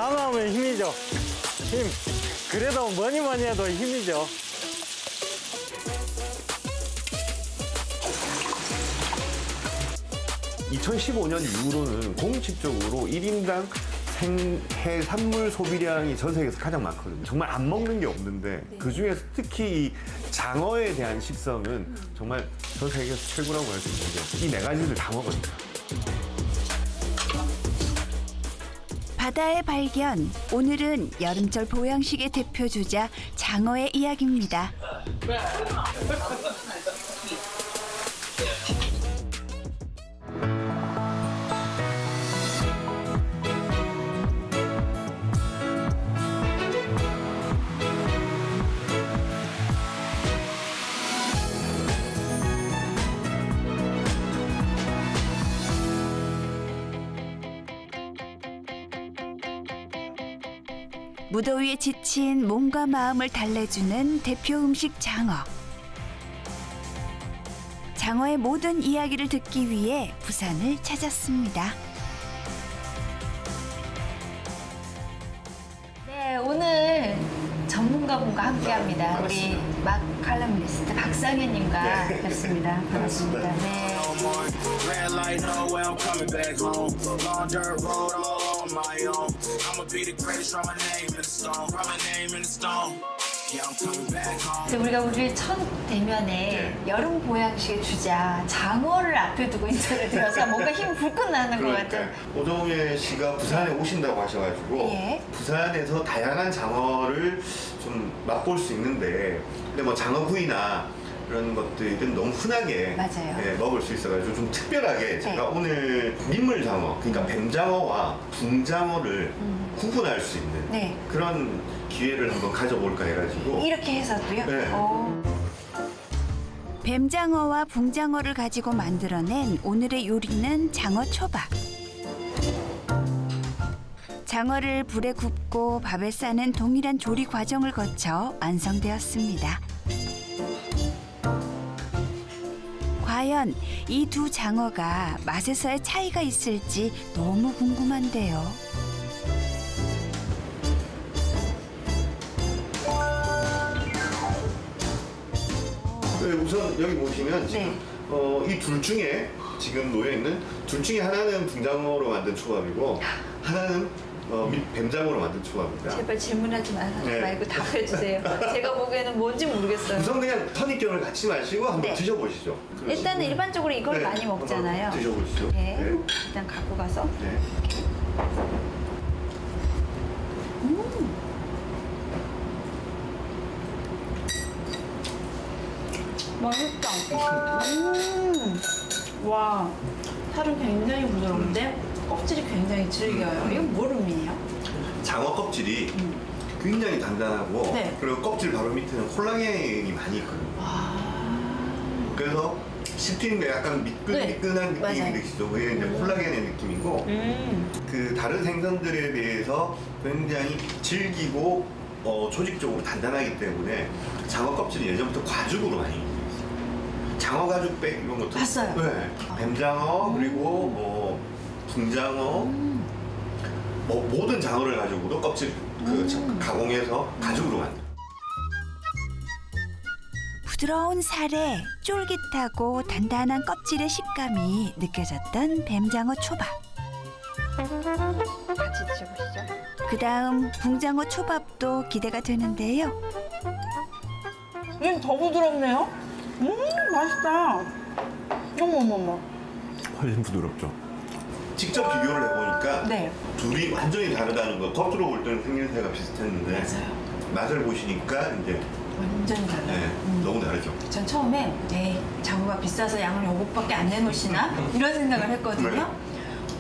장어하면 힘이죠. 힘. 그래도 뭐니 해도 힘이죠. (2015년) 이후로는 공식적으로 1인당 해산물 소비량이 전 세계에서 가장 많거든요. 정말 안 먹는 게 없는데 그중에서 특히 이 장어에 대한 식성은 정말 전 세계에서 최고라고 할 수 있는데 이 네 가지를 다 먹어요. 바다의 발견. 오늘은 여름철 보양식의 대표 주자 장어의 이야기입니다. 무더위에 지친 몸과 마음을 달래주는 대표 음식 장어. 장어의 모든 이야기를 듣기 위해 부산을 찾았습니다. 네, 오늘 전문가분과 함께합니다. 우리 막 칼럼니스트 박상현님과 뵙습니다. 반갑습니다. 네. Red light, no way, I'm coming back home. Long dirt road, all on my own. I'ma be the greatest, write my name in the stone. Write my name in the stone. Yeah, I'm coming back home. 우리가 우리 첫 대면에 여름 보양식의 주자 장어를 앞에 두고 인사를 드려서 뭔가 힘이 불끈 나는 것 같은. 오정혜 씨가 부산에 오신다고 하셔가지고 예. 부산에서 다양한 장어를 좀 맛볼 수 있는데 근데 뭐 장어구이나 그런 것들은 너무 흔하게 맞아요. 예, 먹을 수 있어가지고 좀 특별하게 제가 오늘 민물장어, 그러니까 뱀장어와 붕장어를 구분할 수 있는 네. 그런 기회를 한번 가져볼까 해가지고 이렇게 해서도요? 네. 뱀장어와 붕장어를 가지고 만들어낸 오늘의 요리는 장어 초밥. 장어를 불에 굽고 밥에 싸는 동일한 조리 과정을 거쳐 완성되었습니다. 과연 이 두 장어가 맛에서의 차이가 있을지 너무 궁금한데요. 네, 우선 여기 보시면 지금 이 둘 중에 지금 놓여있는 둘 중에 하나는 붕장어로 만든 초밥이고 하나는 뱀장어로 만든 초밥입니다. 제발 질문하지 네. 말고 답해주세요. 제가 보기에는 뭔지 모르겠어요. 우선 그냥 선입견을 갖지 마시고 한번 네. 드셔보시죠. 일단은 일반적으로 이걸 네, 많이 먹잖아요. 한번 드셔보시죠. 네. 네. 일단 갖고 가서. 네. 맛있다. 와, 살은 굉장히 부드러운데 껍질이 굉장히 질겨요. 이건 뭘 의미해요? 장어 껍질이 굉장히 단단하고 네. 그리고 껍질 바로 밑에는 콜라겐이 많이 있거든요. 그래서 씹히는 게 약간 미끈미끈한 느낌이 맞아요. 드시죠. 그게 이제 콜라겐의 느낌이고 그 다른 생선들에 비해서 굉장히 질기고 조직적으로 단단하기 때문에 장어 껍질이 예전부터 과죽으로 많이 있어요. 장어 가죽백 이런 것도 봤어요. 네. 뱀장어 그리고 뭐 붕장어 뭐 모든 장어를 가지고도 껍질 가공해서 가죽으로 만든. 부드러운 살에 쫄깃하고 단단한 껍질의 식감이 느껴졌던 뱀장어 초밥. 같이 드셔보시죠. 그다음 붕장어 초밥도 기대가 되는데요. 이건 더 부드럽네요. 맛있다. 어머머머. 훨씬 부드럽죠. 직접 비교를 해보니까 네. 둘이 완전히 다르다는 거. 겉으로 볼 때는 생김새가 비슷했는데 맞아요. 맛을 보시니까 이제 완전히 달라요. 네, 너무 다르죠. 전 처음에 에이 장어가 비싸서 양을 요것밖에 안 내놓으시나? 이런 생각을 했거든요.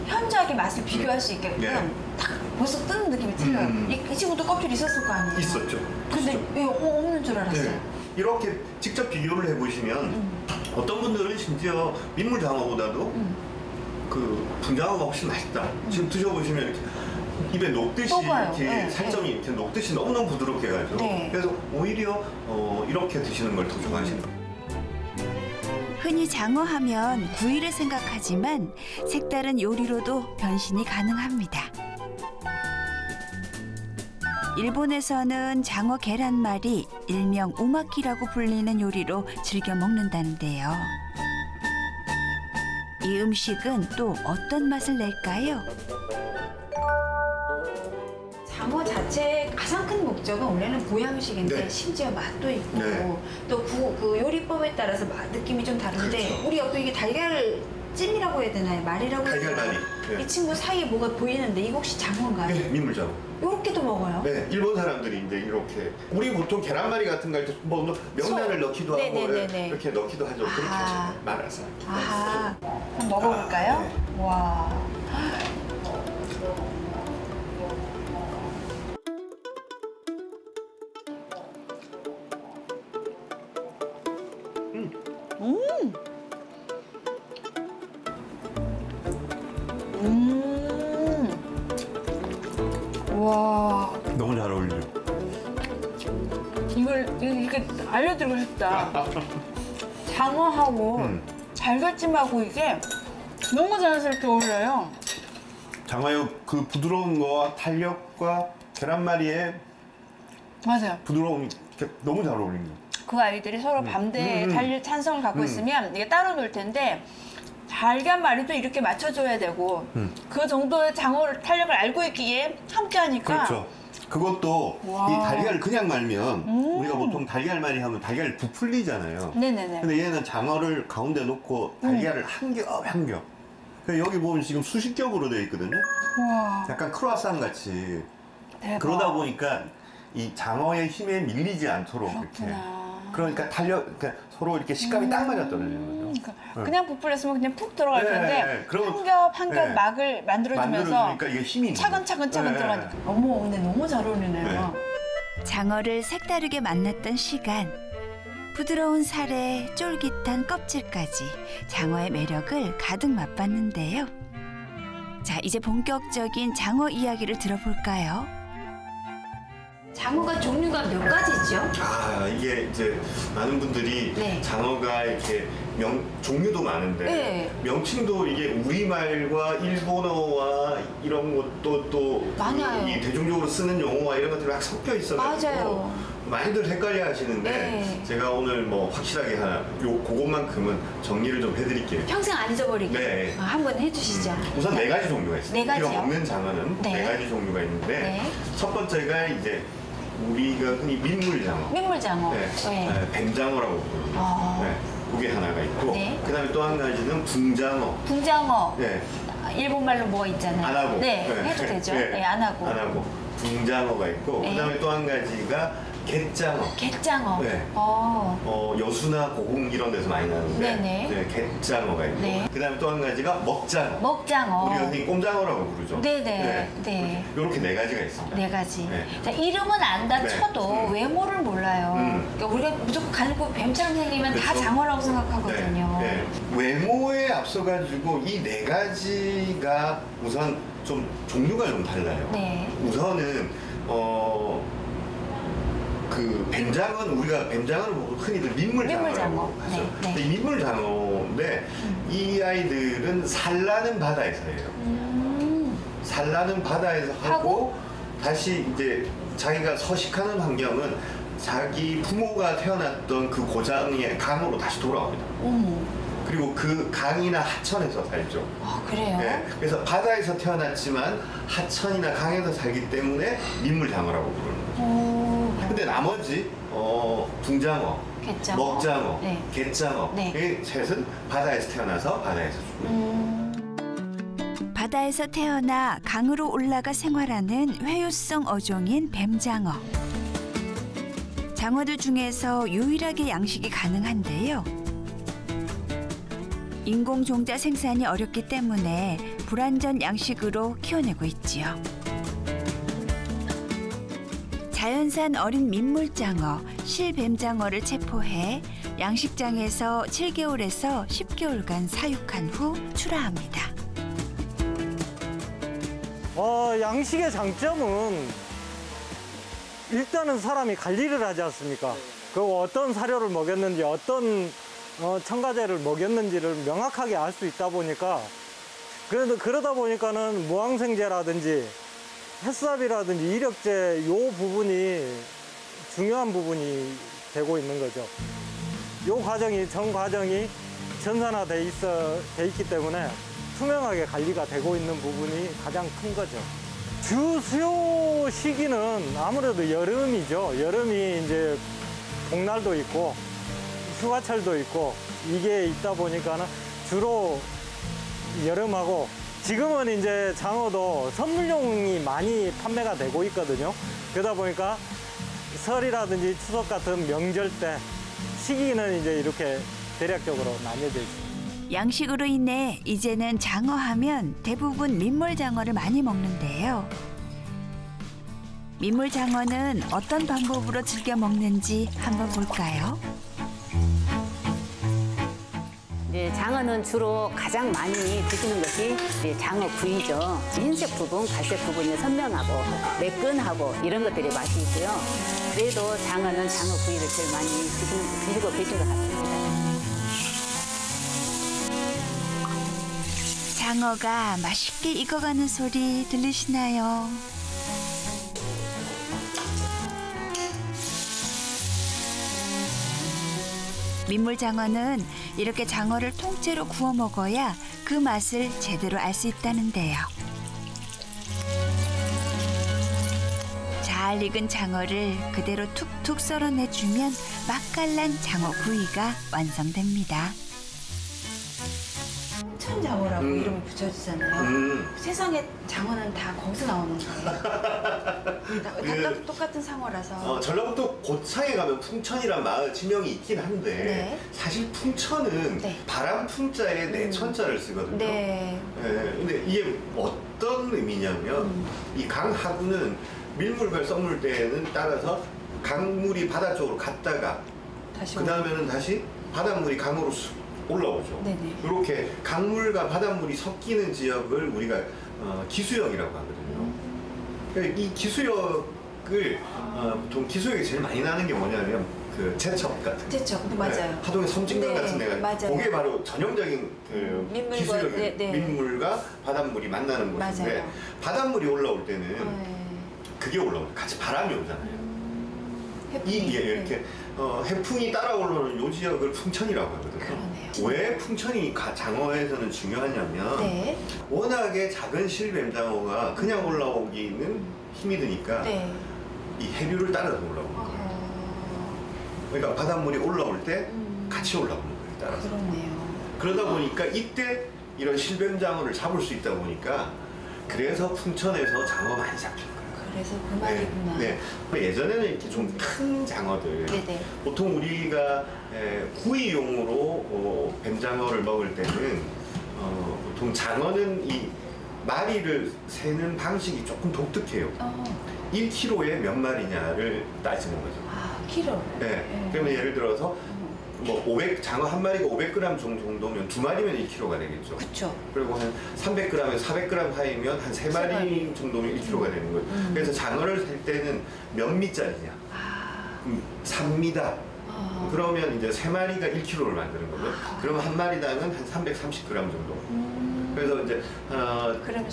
현저하게 맛을 비교할 수 있게끔 네. 딱 벌써 뜨는 느낌이 틀려요. 이 친구도 껍질 있었을 거 아니에요? 있었죠. 근데 있었죠. 왜 없는 줄 알았어요. 네. 이렇게 직접 비교를 해보시면 어떤 분들은 심지어 민물장어보다도 그 붕장어가 훨씬 맛있다. 지금 드셔보시면 이렇게 입에 녹듯이 녹아요. 이렇게 네, 살점이 이렇게 녹듯이 너무너무 부드럽게 가지고 네. 그래서 오히려 이렇게 드시는 걸 더 좋아하시는 거예요. 흔히 장어하면 구이를 생각하지만 색다른 요리로도 변신이 가능합니다. 일본에서는 장어 계란말이, 일명 우마키라고 불리는 요리로 즐겨 먹는다는데요. 이 음식은 또 어떤 맛을 낼까요? 장어 자체의 가장 큰 목적은 원래는 보양식인데 네. 심지어 맛도 있고 네. 또 그 요리법에 따라서 느낌이 좀 다른데 그렇죠. 우리 옆에 이게 달걀찜이라고 해야 되나요? 말이라고 해야 되나요? 달걀말이. 네. 이 친구 사이에 뭐가 보이는데 이거 혹시 장어인가요? 네, 민물장어. 요렇게도 먹어요? 네, 일본 사람들이 이제 이렇게 우리 보통 계란말이 같은 거 할 때 뭐 명란을 넣기도 하고 네네네네. 이렇게 넣기도 하죠. 그렇게 아. 해서 말아서. 아, 한번 먹어볼까요? 네. 와. 와, 너무 잘 어울리죠. 이걸 이렇게 알려드리고 싶다. 장어하고 달걀찜하고 이게 너무 자연스럽게 어울려요. 장어의 그 부드러운 거와 탄력과 계란말이의 맞아요. 부드러움이 너무 잘 어울립니다. 그 아이들이 서로 반대의 찬성을 갖고 있으면 이게 따로 놀 텐데 달걀말이도 이렇게 맞춰줘야 되고 그 정도의 장어를 탄력을 알고 있기에 함께하니까 그렇죠. 그것도 와. 이 달걀을 그냥 말면 우리가 보통 달걀말이 하면 달걀이 부풀리잖아요. 네네네. 근데 얘는 장어를 가운데 놓고 달걀을 한 겹. 그래서 여기 보면 지금 수십 겹으로 되어 있거든요. 와, 약간 크루아상 같이. 대박. 그러다 보니까 이 장어의 힘에 밀리지 않도록 이렇게. 그러니까 그러니까 서로 이렇게 식감이 딱 맞아 떨어지는 거죠. 그냥 부풀렸으면 그냥 푹 들어갈 네, 텐데 네. 그럼- 한 겹 한 겹 네. 막을 만들어주면서 만들어주니까 이게 힘이 있는 차근차근 거예요. 네. 들어가니까 어머 근데 너무 잘 어울리네요. 장어를 색다르게 만났던 시간. 부드러운 살에 쫄깃한 껍질까지 장어의 매력을 가득 맛봤는데요. 자, 이제 본격적인 장어 이야기를 들어볼까요? 장어가 종류가 몇 가지죠? 아, 이게 이제 많은 분들이 네. 장어가 이렇게 종류도 많은데 네. 명칭도 이게 우리말과 일본어와 이런 것도 또 많아요. 이 대중적으로 쓰는 용어와 이런 것들이 막 섞여 있어가지고 맞아요. 많이들 헷갈려 하시는데 네. 제가 오늘 뭐 확실하게 그것만큼은 정리를 좀 해드릴게요. 평생 안 잊어버리게 네. 한번 해주시죠. 우선 네 가지 종류가 있어요. 네 가지요? 우리가 먹는 장어는 네. 네 가지 종류가 있는데 네. 첫 번째가 이제 우리가 흔히 민물장어. 민물장어. 네. 네. 네, 뱀장어라고 부르는 아. 네. 그게 하나가 있고 네. 그다음에 또 한 가지는 붕장어. 붕장어. 네. 일본말로 뭐가 있잖아요. 안 하고. 네, 해도 되죠. 네, 안 하고. 안 하고. 붕장어가 있고 네. 그다음에 또 한 가지가 갯장어. 갯장어. 네. 여수나 고흥 이런 데서 많이 나는데 네네. 네, 갯장어가 있고 네. 그다음에 또 한 가지가 먹장어. 먹장어. 우리가 흔히 꼼장어라고 부르죠. 네네. 네. 이렇게 네 가지가 있습니다. 네 가지. 네. 자, 이름은 안다 네. 쳐도 외모를 몰라요. 그러니까 우리가 무조건 가지고 뱀처럼 생기면 다 그렇죠. 장어라고 생각하거든요. 네, 네. 외모에 앞서가지고 이 네 가지가 우선 좀 종류가 좀 달라요. 네. 우선은 그 뱀장어는 우리가 뱀장어를 보고 흔히들 민물장어라고 민물장어. 하죠. 네, 네. 근데 이 민물장어인데 이 아이들은 산란은 바다에서 해요. 산란은 바다에서 하고 다시 이제 자기가 서식하는 환경은 자기 부모가 태어났던 그 고장의 강으로 다시 돌아옵니다. 그리고 그 강이나 하천에서 살죠. 아, 그래요? 네, 그래서 바다에서 태어났지만 하천이나 강에서 살기 때문에 민물장어라고 부르는 거죠. 근데 나머지 붕장어, 갯장어. 먹장어, 네. 갯장어 네. 이 셋은 바다에서 태어나서 바다에서 죽고요. 바다에서 태어나 강으로 올라가 생활하는 회유성 어종인 뱀장어. 장어들 중에서 유일하게 양식이 가능한데요. 인공종자 생산이 어렵기 때문에 불완전 양식으로 키워내고 있지요. 자연산 어린 민물장어, 실뱀장어를 체포해 양식장에서 7개월에서 10개월간 사육한 후 출하합니다. 양식의 장점은 일단은 사람이 관리를 하지 않습니까? 그리고 어떤 사료를 먹였는지 어떤 첨가제를 먹였는지를 명확하게 알 수 있다 보니까 그러다 보니까는 무항생제라든지 햇삽이라든지 이력제 요 부분이 중요한 부분이 되고 있는 거죠. 요 과정이 전 과정이 전산화돼 있기 때문에 투명하게 관리가 되고 있는 부분이 가장 큰 거죠. 주 수요 시기는 아무래도 여름이죠. 여름이 이제 복날도 있고 휴가철도 있고 이게 있다 보니까는 주로 여름하고 지금은 이제 장어도 선물용이 많이 판매가 되고 있거든요. 그러다 보니까 설이라든지 추석 같은 명절 때 시기는 이제 이렇게 대략적으로 나뉘어져 있습니다. 양식으로 인해 이제는 장어하면 대부분 민물장어를 많이 먹는데요. 민물장어는 어떤 방법으로 즐겨 먹는지 한번 볼까요? 네, 장어는 주로 가장 많이 드시는 것이 장어 구이죠. 흰색 부분, 갈색 부분이 선명하고 매끈하고 이런 것들이 맛이 있고요. 그래도 장어는 장어 구이를 제일 많이 드시고 계신 것 같습니다. 장어가 맛있게 익어가는 소리 들리시나요? 민물장어는 이렇게 장어를 통째로 구워 먹어야 그 맛을 제대로 알 수 있다는데요. 잘 익은 장어를 그대로 툭툭 썰어내주면 맛깔난 장어 구이가 완성됩니다. 천장어라고 이름을 붙여주잖아요. 세상에 장어는 다 거기서 나오는 거예요. 다 똑같은 상어라서. 전라북도 고창에 가면 풍천이란 마을 지명이 있긴 한데 네. 사실 풍천은 네. 바람 풍자에 내천자를 쓰거든요. 네. 근데 이게 어떤 의미냐면 이 강하구는 밀물과 썰물 때에는 따라서 강물이 바다 쪽으로 갔다가 다시 그 다음에는 다시 바닷물이 강으로 올라오죠. 네네. 이렇게 강물과 바닷물이 섞이는 지역을 우리가 기수역이라고 하거든요. 그러니까 이 기수역을 보통 기수역이 제일 많이 나는 게 뭐냐면 그 제첩 같은. 제첩, 맞아요. 하동의 섬진강 네, 같은 데가 맞아요. 그게 바로 전형적인 그 민물과, 기수역이 네, 네. 민물과 바닷물이 만나는 곳인데 맞아요. 바닷물이 올라올 때는 네. 그게 올라오고 같이 바람이 오잖아요. 해풍이. 이게 이렇게 해풍이 따라 올라오는 요 지역을 풍천이라고 하거든요. 그러네요. 왜 풍천이 장어에서는 중요하냐면 네. 워낙에 작은 실뱀장어가 그냥 올라오기는 힘이 드니까 네. 이 해류를 따라서 올라오는 거예요. 그러니까 바닷물이 올라올 때 같이 올라오는 거예요. 따라서. 그렇네요. 그러다 보니까 이때 이런 실뱀장어를 잡을 수 있다 보니까 그래서 풍천에서 장어 많이 잡힌 거예요. 그래서 그 말이구나. 네. 예전에는 이렇게 좀 큰 장어들, 네네. 보통 우리가 구이용으로 뱀장어를 먹을 때는 보통 장어는 이 마리를 세는 방식이 조금 독특해요. 1kg에 몇 마리냐를 따지는 거죠. 아, 키로. 네. 그러면 예를 들어서 뭐 장어 한 마리가 500g 정도면 2마리면 1kg가 되겠죠. 그쵸. 그리고 한 300g에서 400g 사이면 한 3마리 정도면 1kg가 되는 거예요. 그래서 장어를 살 때는 몇 미짜리냐? 3미다. 그러면 이제 3마리가 1kg를 만드는 거죠. 그러면 한 마리당은 한 330g 정도. 그래서 이제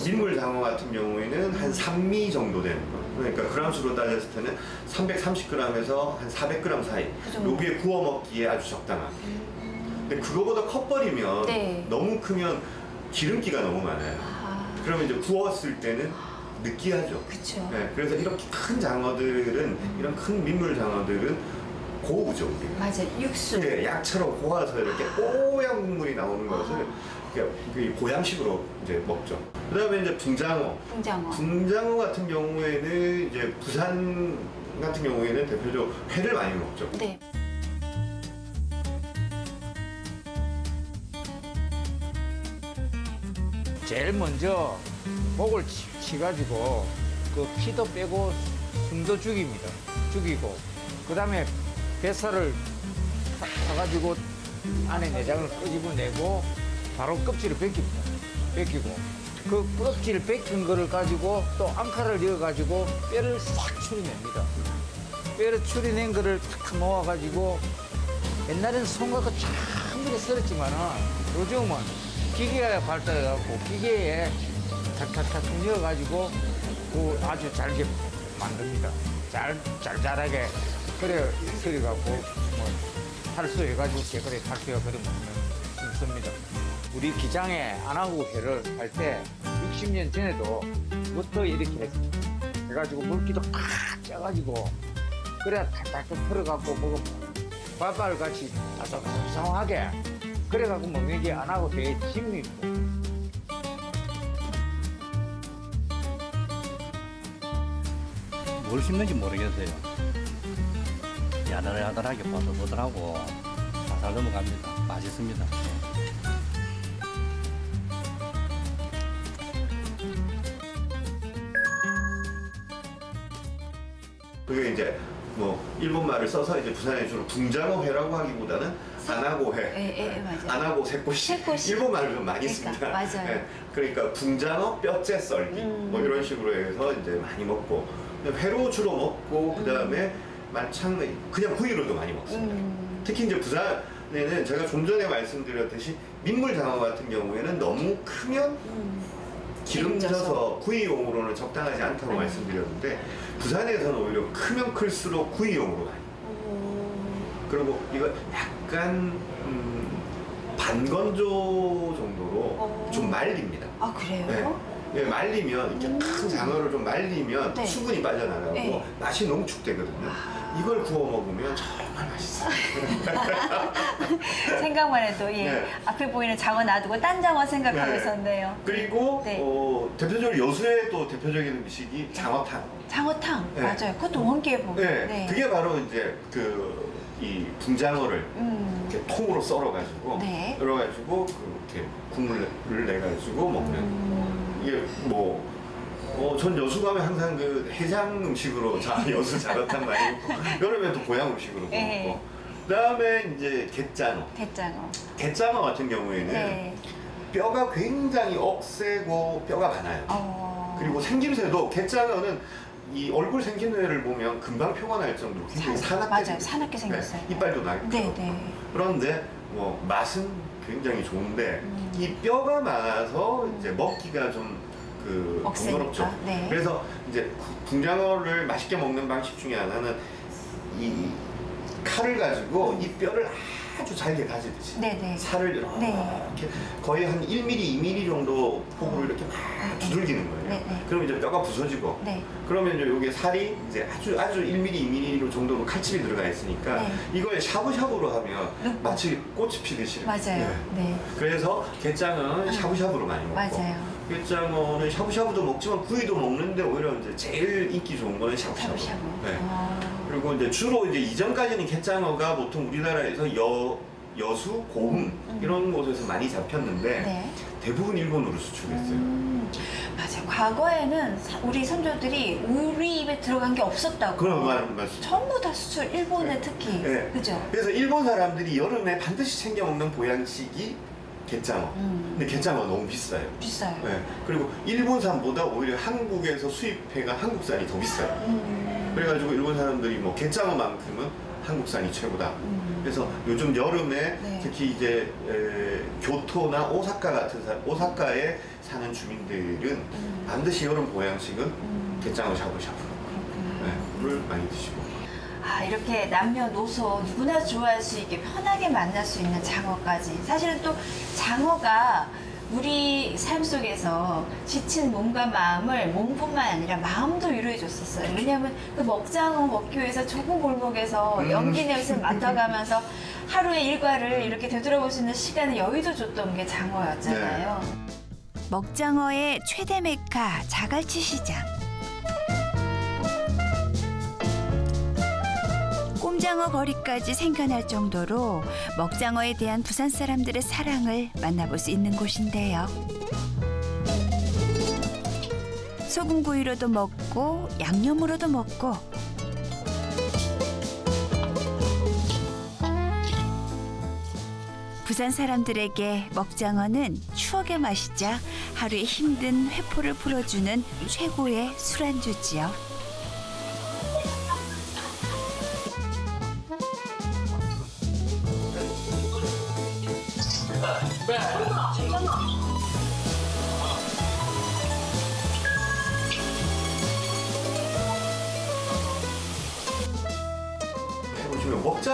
민물 장어 같은 경우에는 한 3미 정도 되는 거예요. 그러니까 그람수로 따졌을 때는 330g에서 한 400g 사이. 여기에 구워 먹기에 아주 적당한. 근데 그거보다 커버리면 네. 너무 크면 기름기가 너무 많아요. 그러면 이제 구웠을 때는 느끼하죠. 그쵸. 네, 그래서 이렇게 큰 장어들은 이런 큰 민물 장어들은 고우죠. 우리가. 맞아, 육수. 예, 약처럼 고와서 이렇게 뽀얀 국물이 나오는 것을 이렇게 보양식으로 이제 먹죠. 그다음에 이제 붕장어. 붕장어. 붕장어 같은 경우에는 이제 부산 같은 경우에는 대표적으로 회를 많이 먹죠. 네. 제일 먼저 목을 치가지고 그 피도 빼고 숨도 죽입니다. 죽이고 그 다음에 뱃살을 사가지고 안에 내장을 끄집어내고 바로 껍질을 벗깁니다. 벗기고 그 껍질 벗긴 거를 가지고 또 앙카를 이어가지고 뼈를 싹 추려냅니다. 뼈를 추려낸 거를 탁 모아가지고 옛날에는 손가락으로 쫙 썰었지만은 요즘은 기계가 발달해갖고 기계에 탁탁탁 넣어가지고 아주 잘게 만듭니다. 잘잘하게 그래 썰어갖고 뭐 탈수해가지고 그래 탈수해 그래 먹는 씁니다. 우리 기장에 안하고회를 할 때 60년 전에도 부터 이렇게 해가지고 물기도 팍 쪄가지고 그래 탈탈 털어갖고 먹으면 밥알같이 따뜻하게 그래갖고 먹는 게 안하고회의 진미입니다. 뭘 심는지 모르겠어요. 야들야들하게 보들보들하고 살살 넘어갑니다. 맛있습니다. 그게 이제 뭐 일본 말을 써서 이제 부산에 주로 붕장어회라고 하기보다는 안하고회, 맞아요. 안하고 새꼬시, 일본 말을 좀 많이 씁니다. 맞아요. 예, 그러니까 붕장어 뼈째 썰기 뭐 이런 식으로 해서 이제 많이 먹고 회로 주로 먹고 그 다음에 만창 그냥 구이로도 많이 먹습니다. 특히 이제 부산에는 제가 좀 전에 말씀드렸듯이 민물장어 같은 경우에는 너무 크면 기름져서 구이용으로는 적당하지 않다고 말씀드렸는데 부산에서는 오히려 크면 클수록 구이용으로 많이 그리고 이거 약간 반건조 정도로 좀 말립니다. 아 그래요? 네. 네, 말리면 이렇게 큰 장어를 좀 말리면 네. 수분이 빠져나가고 네. 맛이 농축되거든요. 이걸 구워 먹으면 정말 맛있어요. 생각만 해도 네. 앞에 보이는 장어 놔두고 딴 장어 생각하고 네. 있었네요. 그리고 네. 대표적으로 여수의 또 대표적인 음식이 장어탕. 장어탕 네. 맞아요. 그것도 원기에 네. 그게 바로 이제 이 붕장어를 이렇게 통으로 썰어가지고 네. 썰어가지고 이렇게 국물을 내가지고 먹는 이게 뭐. 전 여수 가면 항상 그 해장 음식으로 여수 장어탕 많이 먹고 여름에 또 고향 음식으로 네. 먹고 그다음에 이제 갯장어. 갯장어 같은 경우에는 네. 뼈가 굉장히 억세고 뼈가 많아요. 그리고 생김새도 갯장어는 이 얼굴 생김새를 보면 금방 표가 날 정도로 굉장히 사납게 맞아요. 사납게 생겼어요. 네, 이빨도 나고 그런데 뭐 맛은 굉장히 좋은데 이 뼈가 많아서 이제 먹기가 좀 번거롭죠. 네. 그래서 이제 붕장어를 맛있게 먹는 방식 중에 하나는 이 칼을 가지고 이 뼈를 아주 잘게 다지듯이 살을 이렇게 거의 한 1mm, 2mm 정도 폭으로 이렇게 막 두들기는 거예요. 그럼 이제 뼈가 부서지고 그러면 이제 요게 살이 이제 아주 1mm, 2mm 정도로 칼집이 들어가 있으니까 이걸 샤브샤브로 하면 마치 꽃이 피듯이 맞아요. 그래서 갯장은 샤브샤브로 많이 먹고 갯장어는 샤브샤브도 먹지만 구이도 먹는데 오히려 이제 제일 인기 좋은 거는 샤브샤브. 네. 그리고 이제 주로 이제 이전까지는 갯장어가 보통 우리나라에서 여수, 고흥 이런 곳에서 많이 잡혔는데 대부분 일본으로 수출했어요. 맞아요. 과거에는 우리 선조들이 우리 입에 들어간 게 없었다고. 그런 말은 맞습니다. 전부 다 수출, 일본에 특히. 네. 그죠? 그래서 일본 사람들이 여름에 반드시 챙겨 먹는 보양식이 갯장어. 근데 갯장어 너무 비싸요. 네. 그리고 일본산보다 오히려 한국에서 수입해가 한국산이 더 비싸요. 그래가지고 일본 사람들이 뭐 갯장어만큼은 한국산이 최고다. 그래서 요즘 여름에 특히 이제 교토나 오사카 같은 오사카에 사는 주민들은 반드시 여름 보양식은 갯장어 샤브샤브를 많이 드시고. 이렇게 남녀노소 누구나 좋아할 수 있게 편하게 만날 수 있는 장어까지. 사실은 또 장어가 우리 삶 속에서 지친 몸과 마음을 몸뿐만 아니라 마음도 위로해 줬었어요. 왜냐하면 그 먹장어 먹기 위해서 좁은 골목에서 연기 냄새 맡아가면서 하루의 일과를 이렇게 되돌아볼 수 있는 시간을 여유도 줬던 게 장어였잖아요. 먹장어의 최대 메카 자갈치 시장. 꼼장어 거리까지 생겨날 정도로 먹장어에 대한 부산 사람들의 사랑을 만나볼 수 있는 곳인데요. 소금구이로도 먹고 양념으로도 먹고 부산 사람들에게 먹장어는 추억의 맛이자 하루의 힘든 회포를 풀어주는 최고의 술안주지요.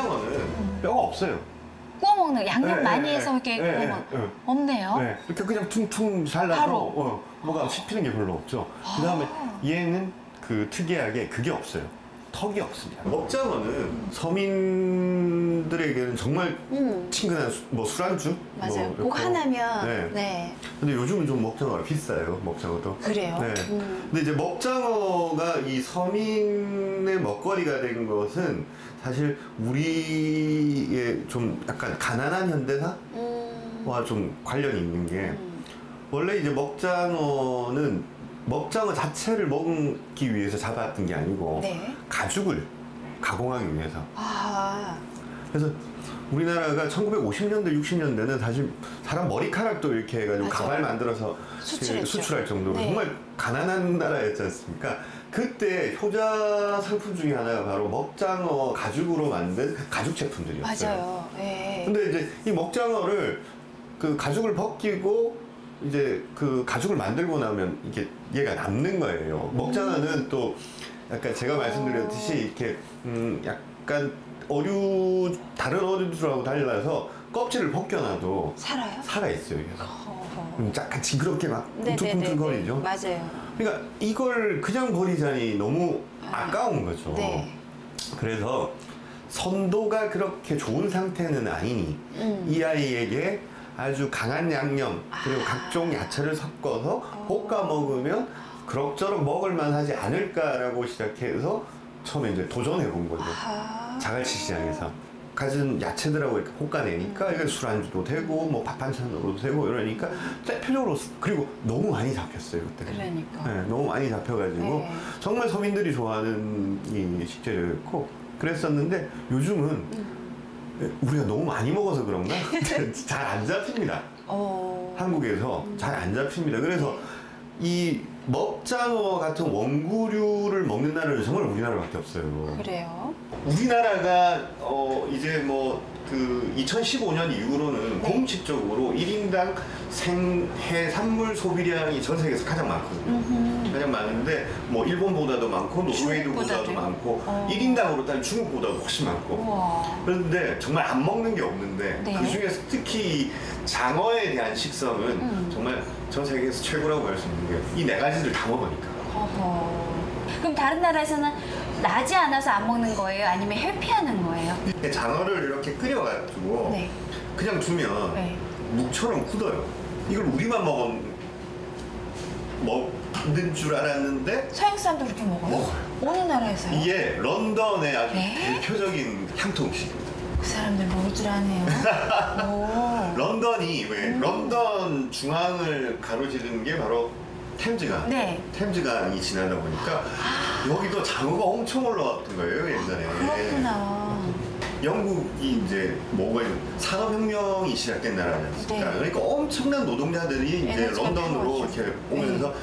먹장어는 뼈가 없어요. 구워 먹는 양념 네, 많이 네, 해서 이렇게 네, 구워 네, 먹. 네. 없네요. 네, 이렇게 그냥 퉁퉁 잘라서 바로. 뭐가 씹히는 게 별로 없죠. 그다음에 얘는 그 특이하게 그게 없어요. 턱이 없습니다. 먹장어는 서민들에게는 정말 친근한 뭐 술안주? 맞아요. 뭐 그거 이렇게. 하나면 네. 네. 근데 요즘은 좀 먹장어가 비싸요. 먹장어도. 그래요? 네. 근데 이제 먹장어가 이 서민의 먹거리가 된 것은 사실 우리의 좀 약간 가난한 현대사와 좀 관련이 있는 게 원래 이제 먹장어 자체를 먹기 위해서 잡았던 게 아니고 네. 가죽을 가공하기 위해서. 아, 그래서 우리나라가 1950년대, 60년대는 사실 사람 머리카락도 이렇게 해가지고 맞아요. 가발 만들어서 수출했죠. 수출할 정도로 네. 정말 가난한 나라였지 않습니까? 그때 효자 상품 중에 하나가 바로 먹장어 가죽으로 만든 가죽 제품들이었어요. 맞아요. 예. 근데 이제 이 먹장어를 그 가죽을 벗기고 이제 그 가죽을 만들고 나면 이게 얘가 남는 거예요. 먹장어는 또 약간 제가 말씀드렸듯이 이렇게 약간 다른 어류들하고 달라서 껍질을 벗겨놔도 살아요? 살아있어요. 그래서 약간 징그럽게 막 네네네네. 퉁퉁퉁거리죠. 맞아요. 그러니까 이걸 그냥 버리자니 너무 아까운 거죠. 네. 그래서 선도가 그렇게 좋은 상태는 아니니 이 아이에게 아주 강한 양념 그리고 각종 야채를 섞어서 볶아 먹으면 그럭저럭 먹을만 하지 않을까라고 시작해서 처음에 이제 도전해 본 거죠. 자갈치 시장에서 가진 야채들하고 이렇게 볶아내니까 이게 술안주도 되고 뭐 밥 반찬으로도 되고 이러니까 대표적으로 그리고 너무 많이 잡혔어요 그때. 그러니까. 네, 너무 많이 잡혀가지고 네. 정말 서민들이 좋아하는 이 식재료였고 그랬었는데 요즘은 우리가 너무 많이 먹어서 그런가 잘 안 잡힙니다. 한국에서 잘 안 잡힙니다. 그래서 이 먹장어 같은 원구류를 먹는 나라는 정말 우리나라밖에 없어요. 그래요? 우리나라가 이제 뭐 그 2015년 이후로는 네. 공식적으로 1인당 생해산물 소비량이 전 세계에서 가장 많거든요. 가장 많은데 뭐 일본보다도 많고 노르웨이보다도 중국보다도요? 많고 1인당으로 따지면 중국보다도 훨씬 많고. 우와. 그런데 정말 안 먹는 게 없는데 네. 그 중에서 특히 이 장어에 대한 식성은 정말 전 세계에서 최고라고 할 수 있는 게 이 네 가지를 다 먹으니까. 그럼 다른 나라에서는 나지 않아서 안 먹는 거예요? 아니면 회피하는 거예요? 장어를 이렇게 끓여가지고 네. 그냥 두면 네. 묵처럼 굳어요. 이걸 우리만 먹는 줄 알았는데 서양 사람도 그렇게 먹어요? 어느 나라에서요? 이게 런던의 아주 네? 대표적인 향토 음식입니다. 그 사람들 먹을 줄 아네요. 오. 런던이 왜 런던 중앙을 가로지르는 게 바로 템즈강. 네. 템즈강이 지나다 보니까 여기도 장어가 엄청 올라왔던 거예요 옛날에. 그렇구나. 영국이 이제 뭐가 산업혁명이 시작된 나라지 않습니까? 네. 그러니까 엄청난 노동자들이 이제 에너지가 런던으로 필요하죠. 이렇게 오면서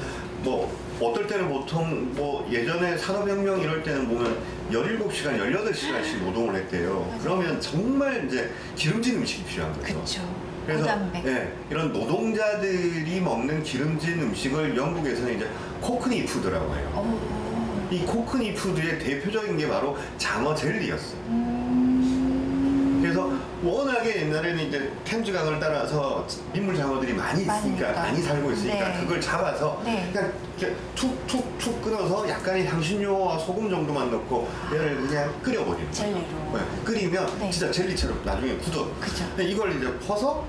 뭐 어떨 때는 보통 뭐 예전에 산업혁명 이럴 때는 보면 17시간, 18시간씩 노동을 했대요. 그러면 정말 이제 기름진 음식이 필요한 거죠. 그쵸. 그래서 고단백. 예, 이런 노동자들이 먹는 기름진 음식을 영국에서는 이제 코크니 푸드라고 해요. 이 코크니 푸드의 대표적인 게 바로 장어 젤리였어요. 그래서 워낙에 옛날에는 이제 템즈강을 따라서 민물 장어들이 많이 있으니까 많으니까. 많이 살고 있으니까 네. 그걸 잡아서 네. 그냥 이렇게 툭툭툭 끊어서 약간의 향신료와 소금 정도만 넣고 얘를 그냥 끓여버리는 거예요. 젤리로. 네, 끓이면 네. 진짜 젤리처럼 나중에 굳어. 그죠. 근데 이걸 이제 퍼서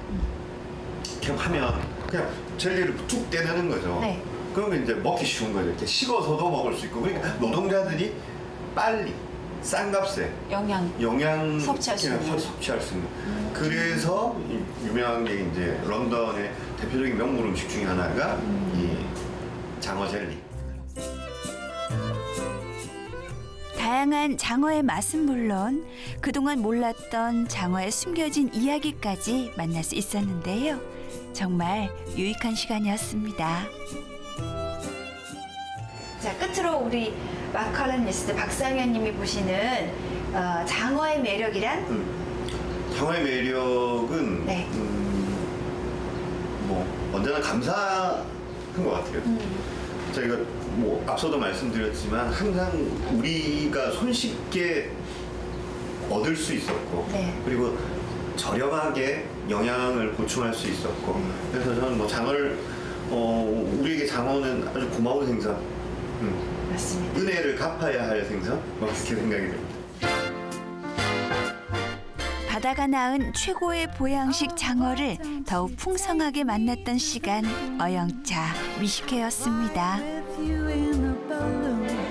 이렇게 하면 그냥 젤리를 툭 떼내는 거죠. 네. 그러면 이제 먹기 쉬운 거죠. 이렇게 식어서도 먹을 수 있고 그러니까 노동자들이 빨리 싼 값에 영양 섭취할 수 있는. 섭취할 수 있는. 그래서 이 유명한 게 이제 런던의 대표적인 명물 음식 중에 하나가 이 장어 젤리. 다양한 장어의 맛은 물론 그동안 몰랐던 장어의 숨겨진 이야기까지 만날 수 있었는데요. 정말 유익한 시간이었습니다. 자, 끝으로 우리 마칼럼니스트 박상현님이 보시는 장어의 매력이란? 장어의 매력은 네. 뭐 언제나 감사한 것 같아요. 저희가 뭐 앞서도 말씀드렸지만 항상 우리가 손쉽게 얻을 수 있었고 네. 그리고 저렴하게 영양을 보충할 수 있었고 그래서 저는 뭐 장어를 우리에게 장어는 아주 고마운 생선, 맞습니다. 은혜를 갚아야 할 생선 뭐 그렇게 생각이 됩니다. 바다가 낳은 최고의 보양식 장어를 더욱 풍성하게 만났던 시간 어영차 미식회였습니다. with you in a balloon.